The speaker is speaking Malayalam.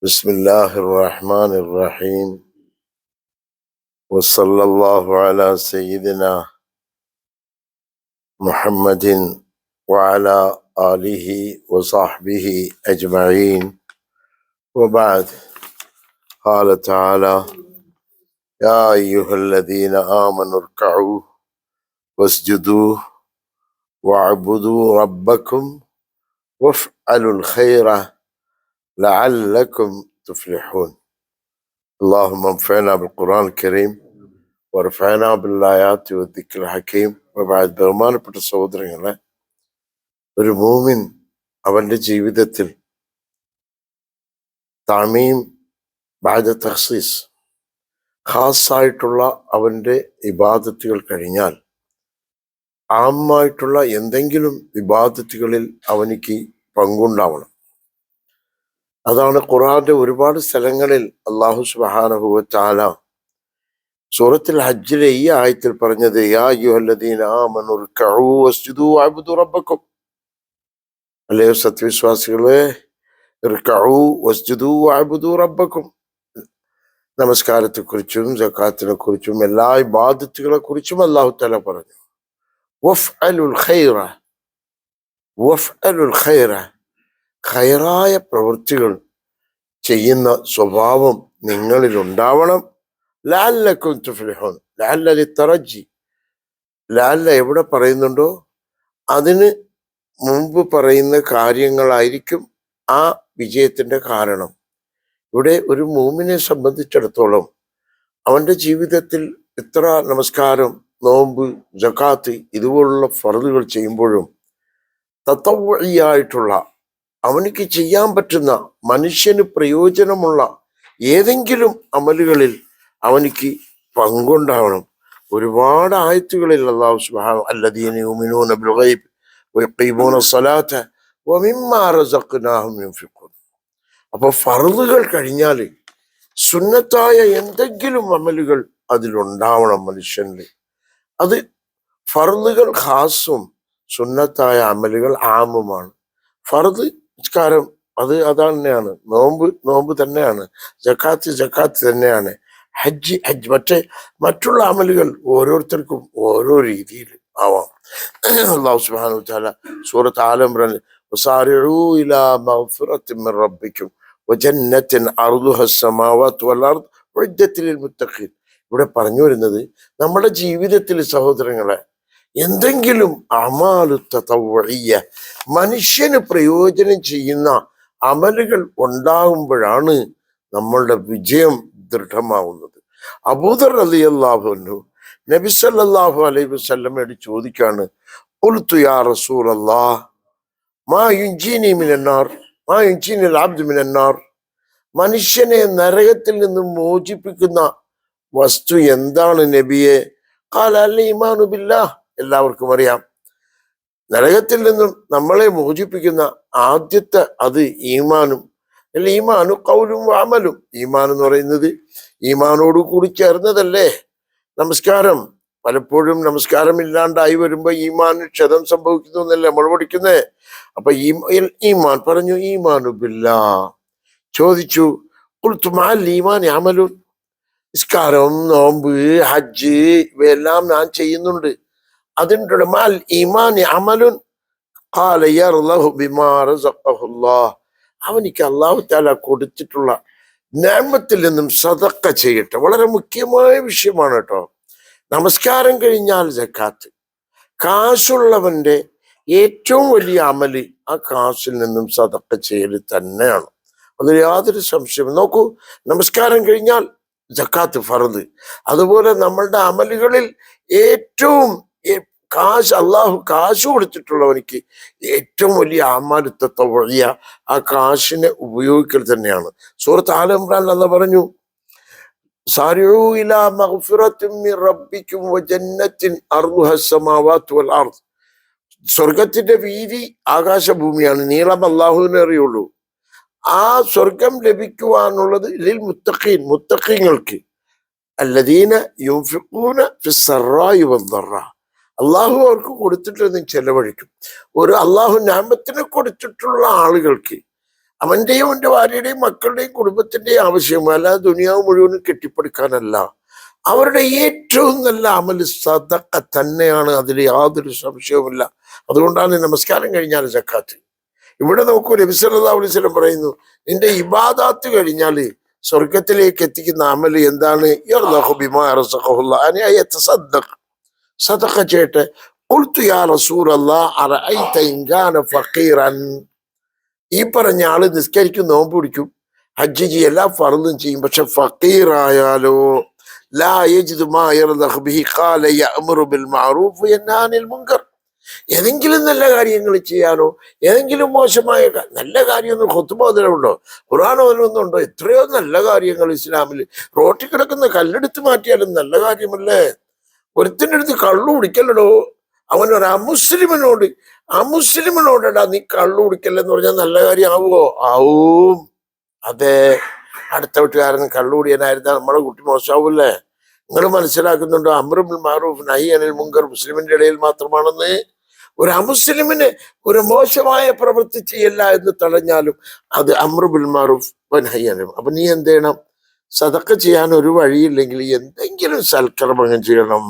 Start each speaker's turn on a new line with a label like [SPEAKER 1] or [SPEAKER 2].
[SPEAKER 1] بسم الله الرحمن الرحيم وصلى الله على سيدنا محمد وعلى آله وصحبه أجمعين وبعد. قال تعالى: يا أيها الذين آمنوا اركعوا واسجدوا واعبدوا ربكم وافعلوا الخير لعلكم تفلحون. اللهم انفعنا بالقرآن الكريم ورفعنا بالآيات والذكر الحكيم. ബഹുമാനപ്പെട്ട സഹോദരങ്ങളെ, ഒരു മൂമിൻ അവന്റെ ജീവിതത്തിൽ തമീം ബഅദ തഖ്സീസ് ഖാസായിട്ടുള്ള അവന്റെ ഇബാദത്തുകൾ കഴിഞ്ഞാൽ ആമായിട്ടുള്ള എന്തെങ്കിലും ഇബാദത്തുകളിൽ അവനിക്ക് പങ്കുണ്ടാവണം. അതാണ് ഖുർആന്റെ ഒരുപാട് സ്ഥലങ്ങളിൽ അല്ലാഹു സുബ്ഹാനഹു വ തആല സൂറത്തുൽ ഹജ്ജിലെ ഈ ആയത്തിൽ പറഞ്ഞത് യാ അയ്യുഹല്ലദീന ആമനു ർകഉ വസ്ജുദു വഅബ്ദു റബ്ബക്കും. അല്ലയോ സത്യവിശ്വാസികളെ, ർകഉ വസ്ജുദു വഅബ്ദു റബ്ബക്കും. നമസ്കാരത്തെക്കുറിച്ചും സക്കാത്തിനെ കുറിച്ചും എല്ലാ ഇബാദത്തുകളെ കുറിച്ചും അല്ലാഹു തആല പറഞ്ഞു. വഫ്അലുൽ ഖൈറ, വഫ്അലുൽ ഖൈറ, ഖൈറായ പ്രവൃത്തികൾ ചെയ്യുന്ന സ്വഭാവം നിങ്ങളിൽ ഉണ്ടാവണം. ലഅല്ലക്കും തുഫ്ലിഹൂൻ. ലഅല്ല ലിത്തറജ്ജി. ലഅല്ല എവിടെ പറയുന്നുണ്ടോ അതിന് മുമ്പ് പറയുന്ന കാര്യങ്ങളായിരിക്കും ആ വിജയത്തിന്റെ കാരണം. ഇവിടെ ഒരു മൂമിനെ സംബന്ധിച്ചിടത്തോളം അവന്റെ ജീവിതത്തിൽ ഇത്ര നമസ്കാരം, നോമ്പ്, സകാത്ത് ഇതുപോലുള്ള ഫർളുകൾ ചെയ്യുമ്പോഴും തതവ്വുഇയായിട്ടുള്ള അവനിക്ക് ചെയ്യാൻ പറ്റുന്ന മനുഷ്യന് പ്രയോജനമുള്ള ഏതെങ്കിലും അമലുകളിൽ അവനിക്ക് പങ്കുണ്ടാവണം. ഒരുപാട് ആയത്തുകളിൽ അല്ലാഹു സുബ്ഹാനഹു അല്ലദീന യുമിനൂന ബിൽ ഗൈബ് വയഖീമൂന സ്വലാത്ത വമിമ്മാ റസഖ്നാഹും യുൻഫിഖൂൻ. അപ്പൊ ഫർളുകൾ കഴിഞ്ഞാൽ സുന്നത്തായ എന്തെങ്കിലും അമലുകൾ അതിലുണ്ടാവണം മനുഷ്യനിൽ. അത് ഫർളുകൾ ഖാസും സുന്നത്തായ അമലുകൾ ആമുമാണ്. ഫർദ് നിസ്കാരം അത് തന്നെയാണ്, നോമ്പ് തന്നെയാണ്, ജക്കാത്ത് തന്നെയാണ്, ഹജ്ജ് മറ്റുള്ള അമലുകൾ ഓരോരുത്തർക്കും ഓരോ രീതിയിൽ ആവാം. അല്ലാഹു സുബ്ഹാനഹു വ തആല സൂറത്ത് ആല ഇംറാൻ വസാരിഉ ഇലാ മഗ്ഫിറത്തിൻ മിർ റബ്ബിക്കും വജന്നത്തിൻ അർദുഹസ് സമാവാതു വൽ അർദ് ഉഇദ്ദത്ത് ലിൽ മുത്തഖീൻ. ഇവിടെ പറഞ്ഞു വരുന്നത് നമ്മുടെ ജീവിതത്തിൽ സഹോദരങ്ങളെ എന്തെങ്കിലും അമാലു തതവ്വുഇയ്യ മനുഷ്യന് പ്രയോജനം ചെയ്യുന്ന അമലുകൾ ഉണ്ടാകുമ്പോഴാണ് നമ്മളുടെ വിജയം ദൃഢമാവുന്നത്. അബൂദർ റളിയല്ലാഹു അൻഹു നബി സല്ലല്ലാഹു അലൈഹി വസല്ലമയോട് ചോദിക്കാണ്, ഖുൽതു യാ റസൂലല്ലാഹ് മാ യുൻജീനി മിനന്നാർ മാ യുൻജീനിൽ അബ്ദു മിനന്നാർ. മനുഷ്യനെ നരകത്തിൽ നിന്നും മോചിപ്പിക്കുന്ന വസ്തു എന്താണ് നബിയെ? ഖാല അൽ ഈമാനു ബില്ലാഹ്. എല്ലാവർക്കും അറിയാം, നരകത്തിൽ നിന്നും നമ്മളെ മോചിപ്പിക്കുന്ന ആദ്യത്തെ അത് ഈമാനും. ഈമാനു ഖൗലും വഅമലും. ഈമാൻ എന്ന് പറയുന്നത് ഈമാനോട് കൂടി ചേർന്നതല്ലേ നമസ്കാരം. പലപ്പോഴും നമസ്കാരം ഇല്ലാണ്ടായി വരുമ്പോ ഈമാന് ക്ഷതം സംഭവിക്കുന്നു എന്നല്ലേ നമ്മൾ പഠിക്കുന്നേ. അപ്പൊ ഈമാൻ പറഞ്ഞു ഈമാനു ബില്ലാഹ്. ചോദിച്ചു ഖുൽതു മഅൽ ഈമാനി അമലുൻ. നിസ്കാരം, നോമ്പ്, ഹജ്ജ് ഇവയെല്ലാം ഞാൻ ചെയ്യുന്നുണ്ട്, അതിൻ്റെ മാൽ ഈമാനി അമലുൻ. ഖാല യർളഹു ബിമാ റസഖഹുല്ലാഹ്. അവനിക്ക് അല്ലാഹു തആല കൊടുത്തിട്ടുള്ള നിഅമത്തിൽ നിന്നും സദഖ ചെയ്യട്ടെ. വളരെ മുഖ്യമായ വിഷയമാണ് കേട്ടോ. നമസ്കാരം കഴിഞ്ഞാൽ സക്കാത്ത്. കാശുള്ളവന്റെ ഏറ്റവും വലിയ അമല് ആ കാശിൽ നിന്നും സദഖ ചെയ്യൽ തന്നെയാണ്. അതിൽ യാതൊരു സംശയവും. നോക്കൂ, നമസ്കാരം കഴിഞ്ഞാൽ സക്കാത്ത് ഫർദ്. അതുപോലെ നമ്മളുടെ അമലുകളിൽ ഏറ്റവും അള്ളാഹു കാശ് കൊടുത്തിട്ടുള്ളവനിക്ക് ഏറ്റവും വലിയ അമാലു തതവ്വുഇയ്യ ആ കാശിനെ ഉപയോഗിക്കൽ തന്നെയാണ്. സൂറത്ത് ആല ഇംറാൻ അല്ലാഹു പറഞ്ഞു, സാരിഉ ഇലാ മഗ്ഫിറത്തിൻ മിർ റബ്ബിക്കും വജന്നത്തിൻ അർദുഹസ് സമാവാതു വൽ അർദ്. സ്വർഗത്തിന്റെ വീതി ആകാശഭൂമിയാണ്, നീളം അല്ലാഹുവിനെ അറിയുള്ളൂ. ആ സ്വർഗം ലഭിക്കുവാനുള്ളത് ലിൽ മുത്തഖീൻ, മുത്തഖീങ്ങൾക്ക്. അല്ലദീന യുൻഫിഖൂന ഫിസ്സറാഇ വദ്ദറാ. അള്ളാഹു അവർക്ക് കൊടുത്തിട്ടൊന്നും ചെലവഴിക്കും. ഒരു അള്ളാഹു നിഅമത്തിനെ കൊടുത്തിട്ടുള്ള ആളുകൾക്ക് അവന്റെയും അവന്റെ ഭാര്യയുടെയും മക്കളുടെയും കുടുംബത്തിന്റെയും ആവശ്യം, അല്ലാതെ ദുനിയാവ് മുഴുവനും കെട്ടിപ്പടുക്കാനല്ല. അവരുടെ ഏറ്റവും നല്ല അമൽ സദഖ തന്നെയാണ്, അതിൽ യാതൊരു സംശയവുമില്ല. അതുകൊണ്ടാണ് നമസ്കാരം കഴിഞ്ഞാൽ സക്കാത്ത്. ഇവിടെ നോക്കൂ, നബി സല്ലല്ലാഹു അലൈഹി വസല്ലം പറയുന്നു, നിന്റെ ഇബാദാത്ത് കഴിഞ്ഞാല് സ്വർഗത്തിലേക്ക് എത്തിക്കുന്ന അമൽ എന്താണ്? യർളഹു ബിമാ റസഖഹുല്ലാഹ് അൻ യതസദ്ദഖ്, സദഖ ചെയ്യട്ടെ. ഖുൽതു യാ റസൂലല്ലാഹ് അറഅയ്ത ഇൻ കാന ഫഖീറൻ. ഈ പറഞ്ഞ ആള് നിസ്കരിക്കും, നോമ്പ് പിടിക്കും, ഹജ്ജ് ചെയ്യും, എല്ലാ ഫർളും ചെയ്യും, പക്ഷെ ഫഖീറായാലോ? ലാ യജിദു മാ യർളഹു ബിഹി ഖാല യഅ്മുറു ബിൽ മഅറൂഫ് വയൻഹാ അനിൽ മുൻകർ. ഏതെങ്കിലും നല്ല കാര്യങ്ങൾ ചെയ്യാനോ ഏതെങ്കിലും മോശമായ നല്ല കാര്യമൊന്നും ഖുത്ബ ഓതലുണ്ടോ, ഖുർആൻ ഓതലൊന്നുണ്ടോ? എത്രയോ നല്ല കാര്യങ്ങൾ ഇസ്ലാമിൽ. റോട്ടിൽ കിടക്കുന്ന കല്ലെടുത്ത് മാറ്റിയാലും നല്ല കാര്യമല്ലേ? ഒരുത്തിൻ്റെ അടുത്ത് കള്ളു കുടിക്കല്ലടോ, അവനൊരു അമുസ്ലിമിനോടടാ നീ കള്ളു കുടിക്കല്ലെന്ന് പറഞ്ഞാൽ നല്ല കാര്യം ആവുമോ? ആവും. അതെ, അടുത്ത വീട്ടുകാരൻ കള്ളുകൂടിയനായിരുന്നാ നമ്മളെ കുട്ടി മോശമാവൂല്ലേ? നിങ്ങൾ മനസ്സിലാക്കുന്നുണ്ടോ? അംറു ബിൽ മഅറൂഫ് നഹി അനിൽ മുൻകർ മുസ്ലിമിന്റെ ഇടയിൽ മാത്രമാണെന്ന്. ഒരു അമുസ്ലിമിന് ഒരു മോശമായ പ്രവൃത്തി ചെയ്യല്ല എന്ന് തടഞ്ഞാലും അത് അംറു ബിൽ മഅറൂഫ് നഹി അനിൽ. അപ്പൊ നീ എന്ത് ചെയ്യണം? സദഖ ചെയ്യാൻ ഒരു വഴിയില്ലെങ്കിൽ എന്തെങ്കിലും സൽക്കർമ്മങ്ങൾ ചെയ്യണം.